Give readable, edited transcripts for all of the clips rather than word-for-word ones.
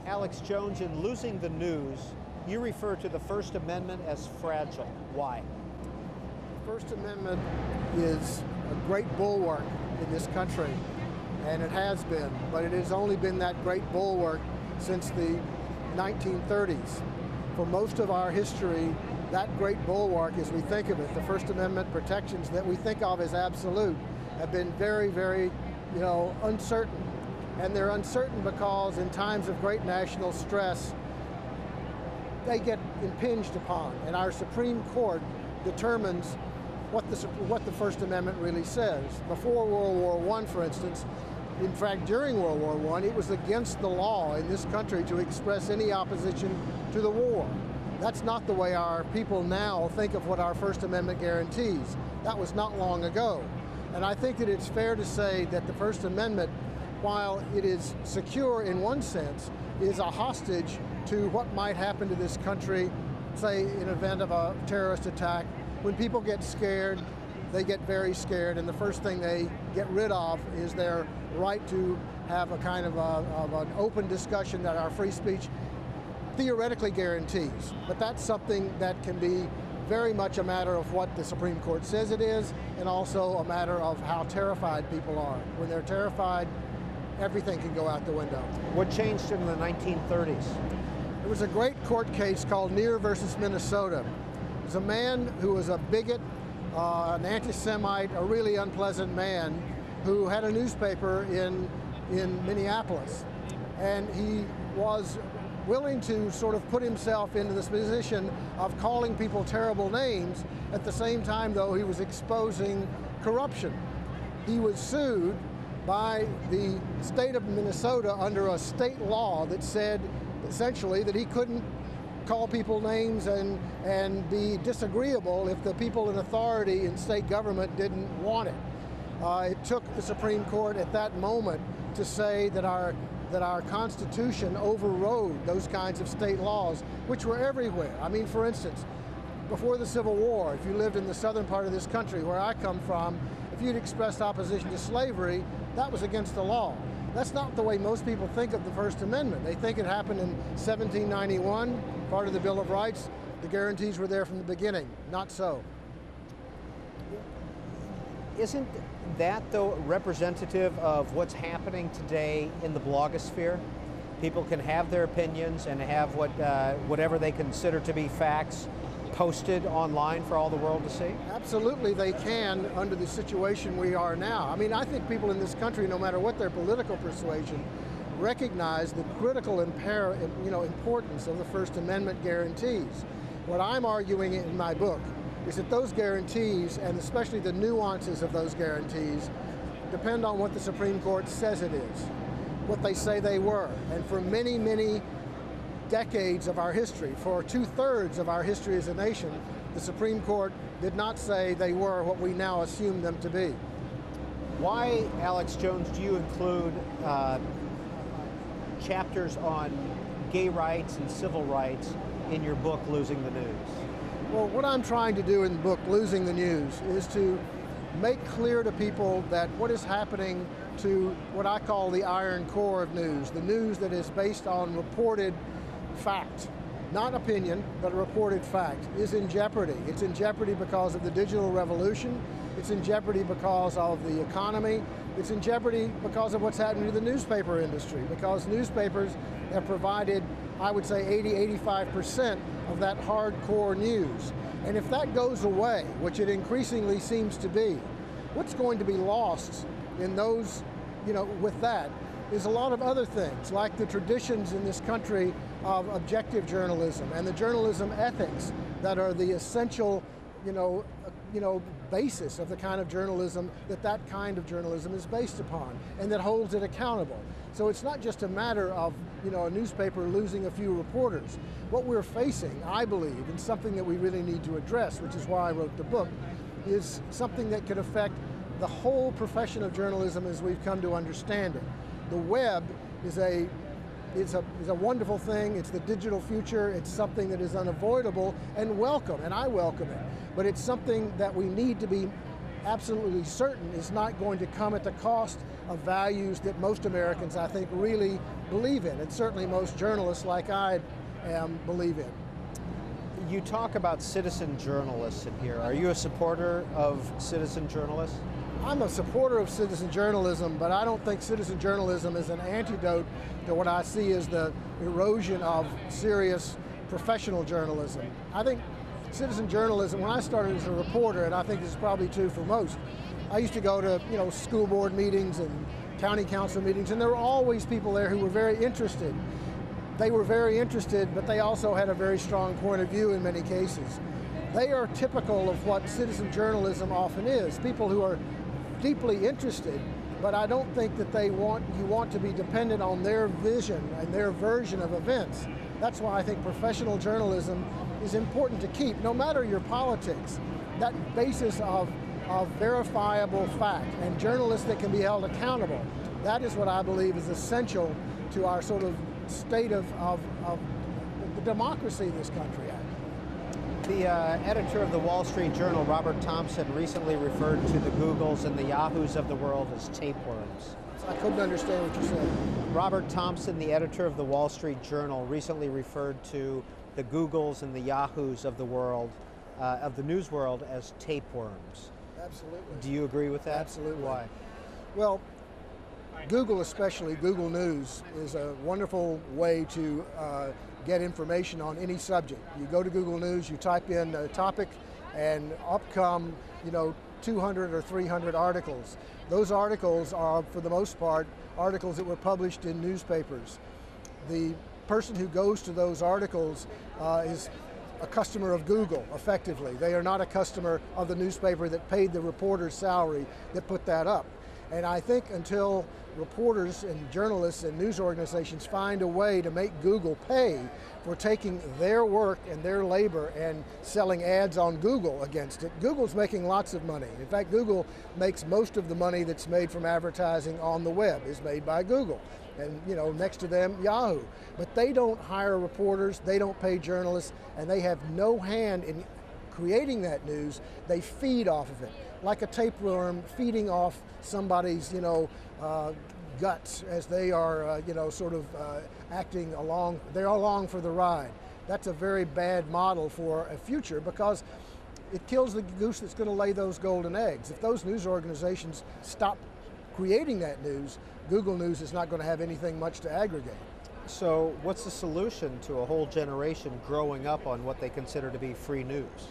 Alex Jones, in Losing the News, you refer to the First Amendment as fragile. Why? The First Amendment is a great bulwark in this country, and it has been, but it has only been that great bulwark since the 1930s. For most of our history, that great bulwark, as we think of it, the First Amendment protections that we think of as absolute, have been very, very, uncertain. And they're uncertain because in times of great national stress, they get impinged upon, and our Supreme Court determines what the First Amendment really says. Before World War I, for instance, in fact, during World War I, it was against the law in this country to express any opposition to the war. That's not the way our people now think of what our First Amendment guarantees. That was not long ago. And I think that it's fair to say that the First Amendment, while it is secure in one sense, is a hostage to what might happen to this country, say in event of a terrorist attack. When people get scared, they get very scared, and the first thing they get rid of is their right to have a kind of an open discussion that our free speech theoretically guarantees. But that's something that can be very much a matter of what the Supreme Court says it is, and also a matter of how terrified people are. When they're terrified, everything can go out the window. What changed in the 1930s? There was a great court case called Neer versus Minnesota. It was a man who was a bigot, an anti-Semite, a really unpleasant man who had a newspaper in Minneapolis. And he was willing to sort of put himself into this position of calling people terrible names. At the same time, though, he was exposing corruption. He was sued by the state of Minnesota under a state law that said essentially that he couldn't call people names and be disagreeable if the people in authority in state government didn't want it. It took the Supreme Court at that moment to say that our Constitution overrode those kinds of state laws, which were everywhere. I mean, for instance, before the Civil War, if you lived in the southern part of this country, where I come from, if you'd expressed opposition to slavery, that was against the law. That's not the way most people think of the First Amendment. They think it happened in 1791, part of the Bill of Rights. The guarantees were there from the beginning. Not so. Isn't that, though, representative of what's happening today in the blogosphere? People can have their opinions and have whatever they consider to be facts posted online for all the world to see? Absolutely they can, under the situation we are now. I mean, I think people in this country, no matter what their political persuasion, recognize the critical importance of the First Amendment guarantees. What I'm arguing in my book is that those guarantees, and especially the nuances of those guarantees, depend on what the Supreme Court says it is, what they say they were. And for many, many decades of our history, for 2/3 of our history as a nation, the Supreme Court did not say they were what we now assume them to be. Why, Alex Jones, do you include chapters on gay rights and civil rights in your book, Losing the News? Well, what I'm trying to do in the book, Losing the News, is to make clear to people that what is happening to what I call the iron core of news, the news that is based on reported fact, not opinion, but a reported fact, is in jeopardy. It's in jeopardy because of the digital revolution. It's in jeopardy because of the economy. It's in jeopardy because of what's happening to the newspaper industry, because newspapers have provided, I would say, 80–85% of that hardcore news. And if that goes away, which it increasingly seems to be, what's going to be lost in those, with that, is a lot of other things, like the traditions in this country of objective journalism and the journalism ethics that are the essential, basis of the kind of journalism that kind of journalism is based upon, and that holds it accountable. So it's not just a matter of, a newspaper losing a few reporters. What we're facing, I believe, and something that we really need to address, which is why I wrote the book, is something that could affect the whole profession of journalism as we've come to understand it. The web is a wonderful thing. It's the digital future. It's something that is unavoidable and welcome, and I welcome it. But it's something that we need to be absolutely certain is not going to come at the cost of values that most Americans, I think, really believe in, and certainly most journalists like I am believe in. You talk about citizen journalists in here. Are you a supporter of citizen journalists? I'm a supporter of citizen journalism, but I don't think citizen journalism is an antidote to what I see as the erosion of serious professional journalism. I think citizen journalism, when I started as a reporter, and I think this is probably true for most, I used to go to school board meetings and county council meetings, and there were always people there who were very interested. They were very interested, but they also had a very strong point of view in many cases. They are typical of what citizen journalism often is, people who are deeply interested, but I don't think that you want to be dependent on their vision and their version of events. That's why I think professional journalism is important to keep, no matter your politics. That basis of verifiable fact and journalists that can be held accountable, that is what I believe is essential to our sort of state of the democracy in this country. The editor of the Wall Street Journal, Robert Thompson, recently referred to the Googles and the Yahoos of the world as tapeworms. I couldn't understand what you said. Robert Thompson, the editor of the Wall Street Journal, recently referred to the Googles and the Yahoos of the world, of the news world, as tapeworms. Absolutely. Do you agree with that? Absolutely. Why? Well, Google, especially Google News, is a wonderful way to get information on any subject. You go to Google News, you type in a topic, and up come 200 or 300 articles. Those articles are, for the most part, articles that were published in newspapers. The person who goes to those articles is a customer of Google, effectively. They are not a customer of the newspaper that paid the reporter's salary that put that up. And I think until reporters and journalists and news organizations find a way to make Google pay for taking their work and their labor and selling ads on Google against it, Google's making lots of money. In fact, Google makes most of the money that's made from advertising on the web is made by Google. And next to them, Yahoo. But they don't hire reporters, they don't pay journalists, and they have no hand in creating that news. They feed off of it, like a tapeworm feeding off somebody's, guts as they are, acting along. They're along for the ride. That's a very bad model for a future because it kills the goose that's going to lay those golden eggs. If those news organizations stop creating that news, Google News is not going to have anything much to aggregate. So what's the solution to a whole generation growing up on what they consider to be free news?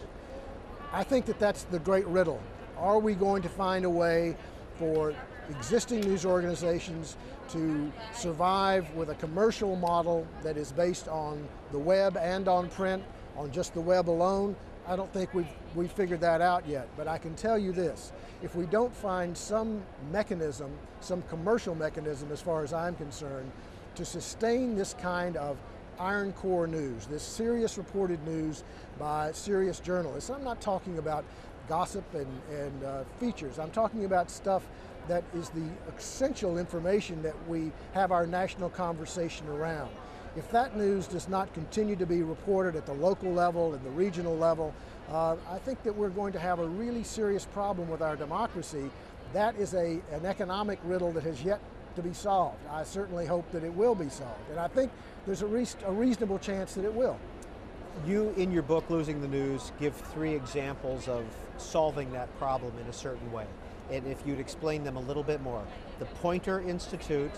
I think that that's the great riddle. Are we going to find a way for existing news organizations to survive with a commercial model that is based on the web and on print, on just the web alone? I don't think we've figured that out yet, but I can tell you this. If we don't find some mechanism, some commercial mechanism as far as I'm concerned, to sustain this kind of iron core news, this serious reported news by serious journalists. I'm not talking about gossip and features. I'm talking about stuff that is the essential information that we have our national conversation around. If that news does not continue to be reported at the local level and the regional level, I think that we're going to have a really serious problem with our democracy. That is an economic riddle that has yet to be solved. I certainly hope that it will be solved, and I think there's a reasonable chance that it will. You, in your book, Losing the News, give 3 examples of solving that problem in a certain way. And if you'd explain them a little bit more. The Poynter Institute,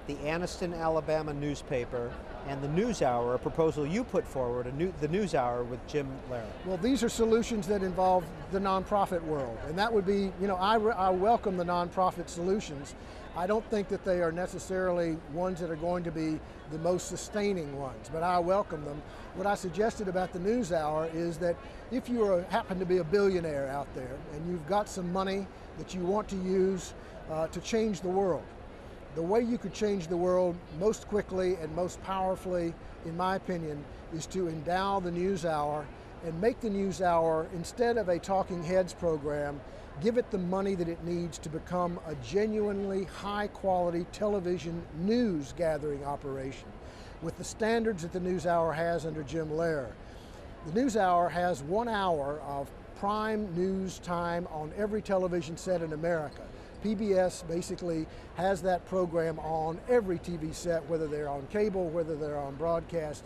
the Anniston, Alabama newspaper, and the NewsHour, a proposal you put forward, the NewsHour with Jim Lehrer. Well, these are solutions that involve the nonprofit world, and that would be, I welcome the nonprofit solutions. I don't think that they are necessarily ones that are going to be the most sustaining ones, but I welcome them. What I suggested about the NewsHour is that if you happen to be a billionaire out there and you've got some money that you want to use to change the world, the way you could change the world most quickly and most powerfully, in my opinion, is to endow the NewsHour and make the NewsHour, instead of a talking heads program, give it the money that it needs to become a genuinely high-quality television news gathering operation with the standards that the NewsHour has under Jim Lehrer. The NewsHour has 1 hour of prime news time on every television set in America. PBS basically has that program on every TV set, whether they're on cable, whether they're on broadcast.